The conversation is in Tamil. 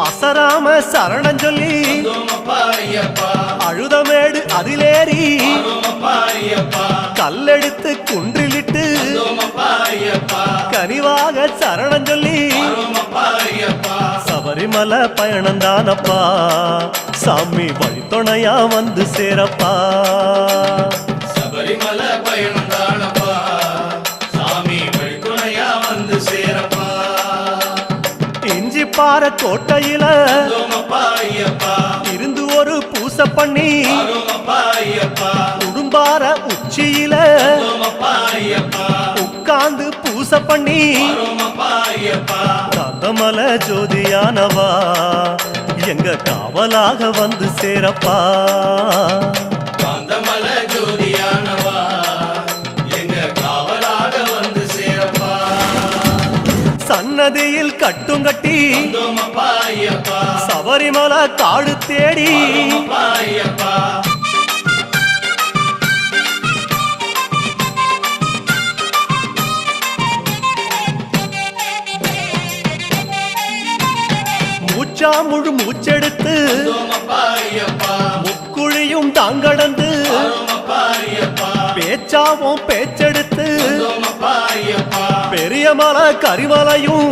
அசராம சரணம் சொல்லி அழுதமேடு அதிலேறி கல்லெடுத்து குன்றிலிட்டு கனிவாக சரணம் சொல்லி சபரிமலை பயணந்தானப்பா சாமி வழித்துணையா வந்து சேரப்பா. சபரிமலை பயணந்தானப்பா சாமி வழித்துணையா வந்து சேரப்பா. இஞ்சி பாற கோட்டையில இருந்து ஒரு பூச பண்ணி உடும்பார உச்சியில உட்கார்ந்து பூச பண்ணி கந்தமல ஜோதியானவா எங்க காவலாக வந்து சேரப்பா. கந்தமல ஜோதியானவா எங்க காவலாக வந்து சேரப்பா. சன்னதியில் கட்டும் கட்டி சபரிமலை காடு தேடி மூச்சா முழு மூச்செடுத்து முக்குழியும் தாங்கடந்து பேச்சாவும் பேச்செடுத்து பெரிய மலை கரிமலையும்